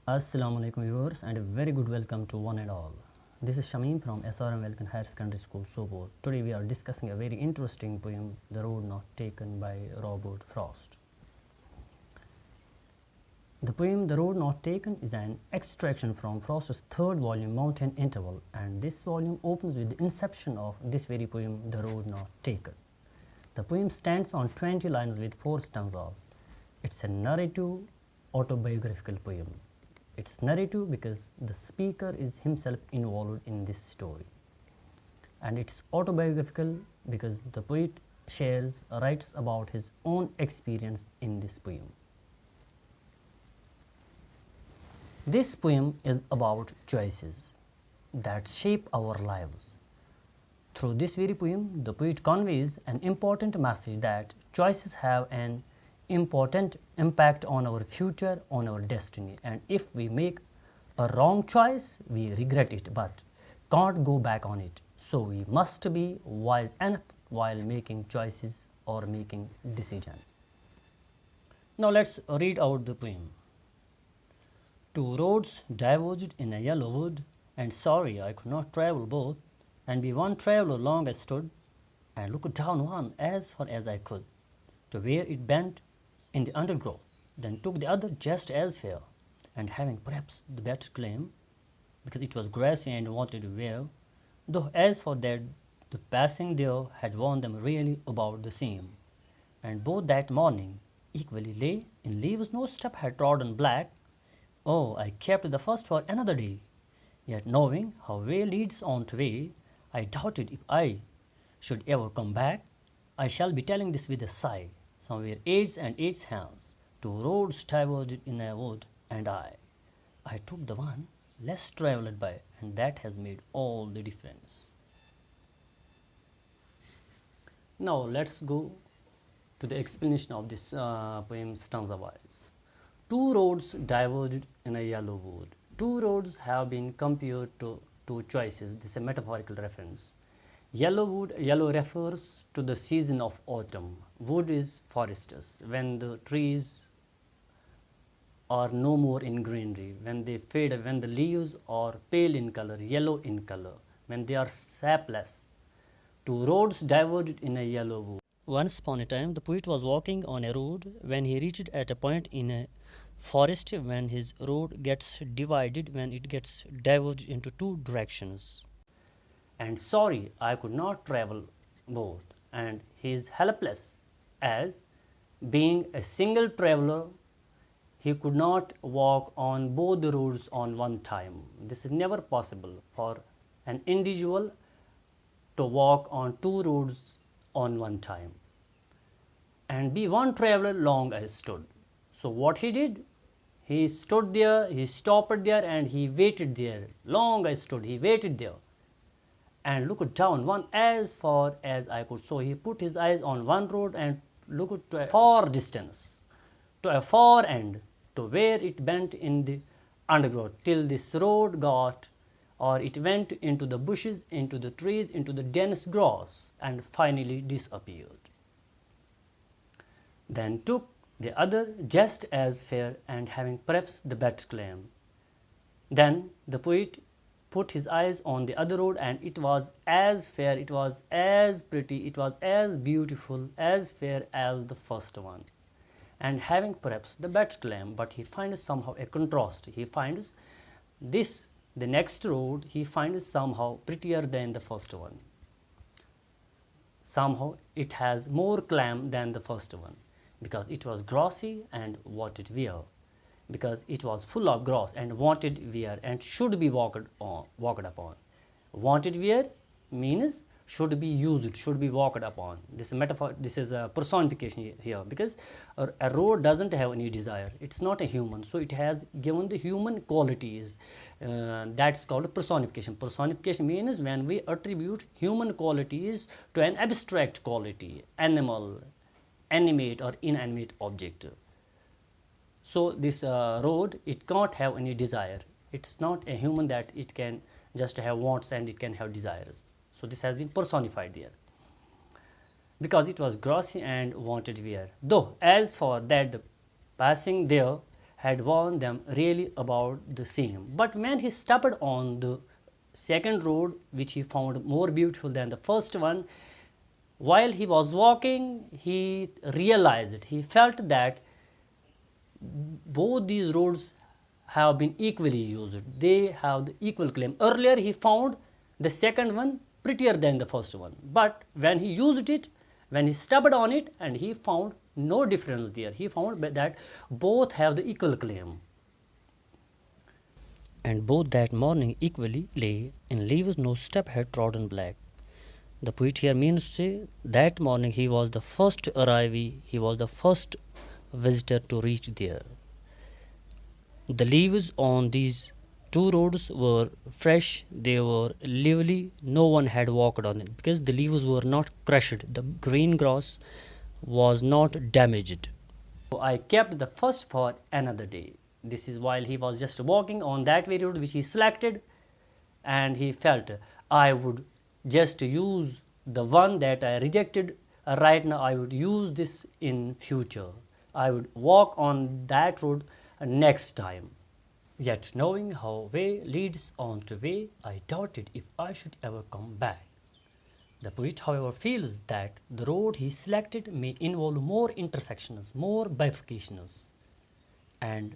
Assalamu alaikum viewers and a very good welcome to one and all. This is Shameem from SRM Welcome Higher Secondary School, Sobor. Today we are discussing a very interesting poem, The Road Not Taken by Robert Frost. The poem The Road Not Taken is an extraction from Frost's third volume, Mountain Interval, and this volume opens with the inception of this very poem, The Road Not Taken. The poem stands on 20 lines with 4 stanzas. It's a narrative autobiographical poem. It's narrative because the speaker is himself involved in this story. And it's autobiographical because the poet writes about his own experience in this poem. This poem is about choices that shape our lives. Through this very poem, the poet conveys an important message that choices have an important impact on our future, on our destiny, and if we make a wrong choice, we regret it but can't go back on it. So we must be wise enough while making choices or making decisions. Now let's read out the poem. Two roads diverged in a yellow wood, and sorry I could not travel both, and be one traveller long I stood, and looked down one as far as I could, to where it bent in the undergrowth, then took the other just as fair, and having perhaps the better claim, because it was grassy and wanted to wear, though as for that the passing there had worn them really about the same, and both that morning equally lay in leaves no step had trodden black. Oh, I kept the first for another day, yet knowing how way leads on to way, I doubted if I should ever come back. I shall be telling this with a sigh. Somewhere aids and aids hands, two roads diverged in a wood, and I took the one less travelled by, and that has made all the difference. Now let's go to the explanation of this poem stanza-wise. Two roads diverged in a yellow wood. Two roads have been compared to two choices. This is a metaphorical reference. Yellow refers to the season of autumn. Wood is forests, when the trees are no more in greenery, when they fade, when the leaves are pale in color, yellow in color, when they are sapless. Two roads diverged in a yellow wood. Once upon a time, the poet was walking on a road when he reached at a point in a forest when his road gets divided, when it gets diverged into two directions. And sorry, I could not travel both, and he is helpless, as being a single traveler, he could not walk on both the roads on one time. This is never possible for an individual to walk on two roads on one time. And be one traveler long I stood. So what he did? He stood there, he stopped there, and he waited there. Long I stood, he waited there, and looked down one as far as I could. So he put his eyes on one road and looked to a far distance, to a far end, to where it bent in the undergrowth, till this road got, or it went into the bushes, into the trees, into the dense grass, and finally disappeared. Then took the other just as fair, and having perhaps the better claim. Then the poet put his eyes on the other road, and it was as fair, it was as pretty, it was as beautiful, as fair as the first one, and having perhaps the better claim. But he finds somehow a contrast. He finds this, the next road, he finds somehow prettier than the first one. Somehow it has more claim than the first one, because it was grassy and wanted wear, because it was full of grass and wanted wear and should be walked upon. Wanted wear means should be used, should be walked upon. This metaphor, this is a personification here, because a road doesn't have any desire. It's not a human, so it has given the human qualities. That's called personification. Personification means when we attribute human qualities to an abstract quality, animal, animate or inanimate object. So this road, it can't have any desire. It's not a human that it can just have wants and it can have desires. So this has been personified there, because it was grassy and wanted wear. Though as for that the passing there had warned them really about the same. But when he stepped on the second road, which he found more beautiful than the first one, while he was walking, he realized it. He felt that both these roads have been equally used. They have the equal claim. Earlier, he found the second one prettier than the first one. But when he used it, when he stepped on it, and he found no difference there. He found that both have the equal claim. And both that morning equally lay in leaves no step had trodden black. The poet here means to say that morning he was the first arrivee, he was the first visitor to reach there. The leaves on these two roads were fresh, they were lively, no one had walked on it because the leaves were not crushed, the green grass was not damaged. So I kept the first for another day. This is while he was just walking on that very road which he selected, and he felt I would just use the one that I rejected right now. I would use this in future. I would walk on that road next time. Yet knowing how way leads on to way, I doubted if I should ever come back. The poet, however, feels that the road he selected may involve more intersections, more bifurcations, and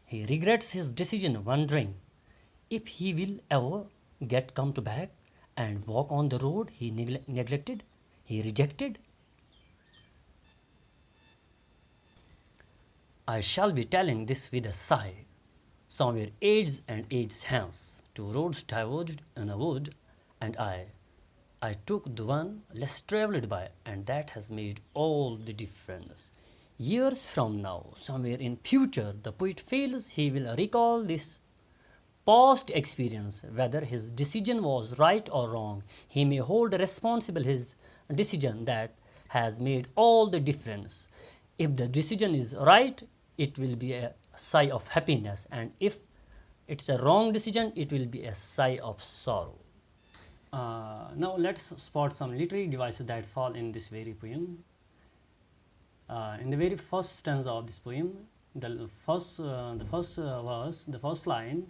he regrets his decision, wondering if he will ever come to back and walk on the road he neglected, he rejected. I shall be telling this with a sigh. Somewhere ages and ages hence, two roads diverged in a wood, and I took the one less travelled by, and that has made all the difference. Years from now, somewhere in future, the poet feels he will recall this past experience, whether his decision was right or wrong. He may hold responsible his decision that has made all the difference. If the decision is right, it will be a sigh of happiness, and if it's a wrong decision, it will be a sigh of sorrow. Now let's spot some literary devices that fall in this very poem. In the very first stanza of this poem, the first verse, the first line,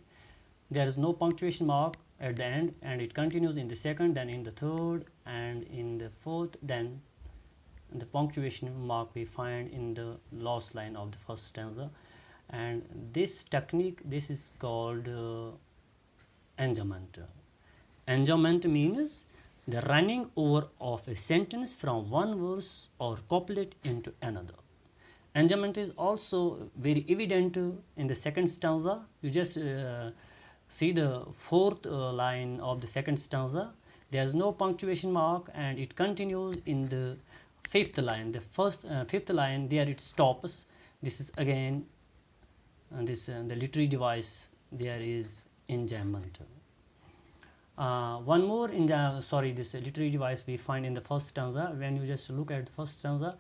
there is no punctuation mark at the end, and it continues in the second, then in the third, and in the fourth, then the punctuation mark we find in the last line of the first stanza. And this technique, this is called enjambment. Enjambment means the running over of a sentence from one verse or couplet into another. Enjambment is also very evident in the second stanza. You just see the fourth line of the second stanza. There is no punctuation mark, and it continues in the fifth line. The first fifth line, there it stops. This is again the literary device. There is enjambment. One more this literary device we find in the first stanza. When you just look at the first stanza,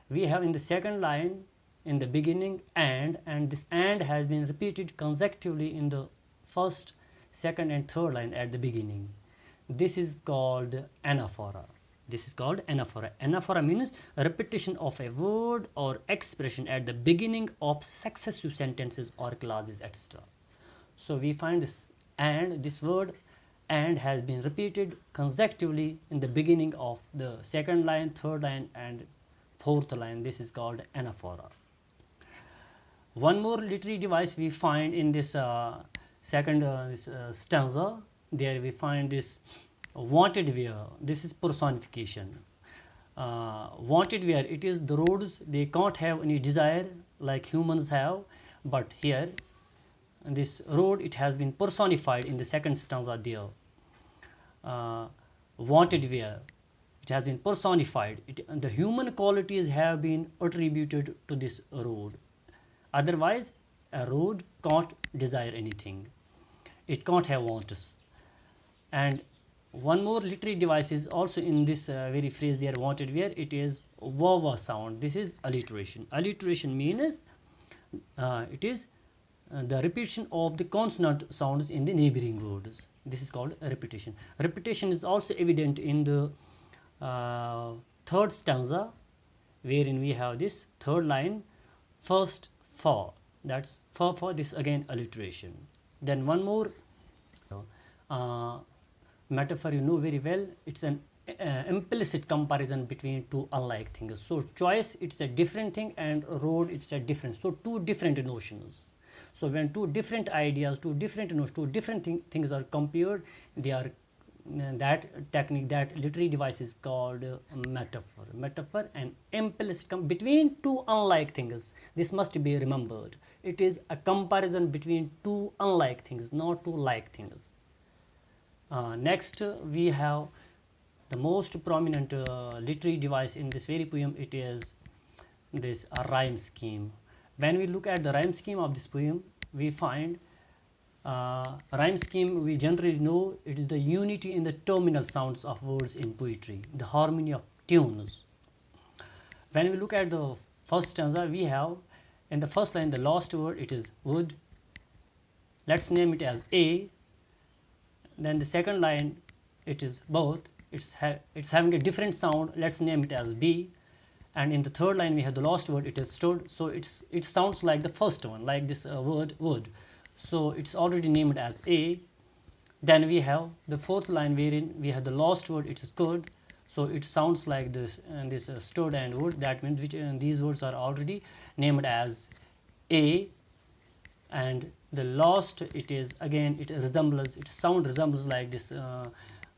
we have in the second line in the beginning and this and has been repeated consecutively in the first, second and third line at the beginning. This is called anaphora. This is called anaphora. Anaphora means a repetition of a word or expression at the beginning of successive sentences or clauses, etc. So we find this and, this word and has been repeated consecutively in the beginning of the second line, third line and fourth line. This is called anaphora. One more literary device we find in this second stanza. There we find this wanted where. This is personification. Wanted where, it is the roads, they can't have any desire like humans have, but here this road, it has been personified in the second stanza there. Wanted where, it has been personified. The human qualities have been attributed to this road. Otherwise, a road can't desire anything. It can't have wants. And one more literary device is also in this very phrase there, wanted where, it is vowel sound. This is alliteration. Alliteration means it is the repetition of the consonant sounds in the neighboring words. This is called a repetition. Repetition is also evident in the third stanza, wherein we have this third line, first for. That's for this again alliteration. Then one more uh, metaphor you know very well. It's an implicit comparison between two unlike things. So choice, it's a different thing, and road, it's a different. So two different notions. So when two different ideas, two different notions, two different things are compared, they are that technique, that literary device is called metaphor. Metaphor and implicit between two unlike things. This must be remembered. It is a comparison between two unlike things, not two like things. Next, we have the most prominent literary device in this very poem. It is this rhyme scheme. When we look at the rhyme scheme of this poem, we find rhyme scheme, we generally know it is the unity in the terminal sounds of words in poetry, the harmony of tunes. When we look at the first stanza, we have in the first line the last word, it is would. Let's name it as A. Then the second line, it is both. It's having a different sound. Let's name it as B. And in the third line, we have the last word, it is stood. So it sounds like the first one, like this word would. So it's already named as A. Then we have the fourth line wherein we have the last word, it is could. So it sounds like this, and this stood and would. That means which these words are already named as A. And the last, it is again, it resembles, its sound resembles like this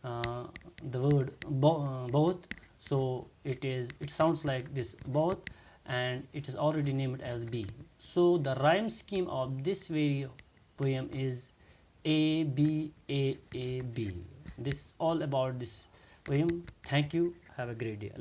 the word both. So it sounds like this both, and it is already named as B. So the rhyme scheme of this very poem is A B A A B. This all about this poem. Thank you. Have a great day.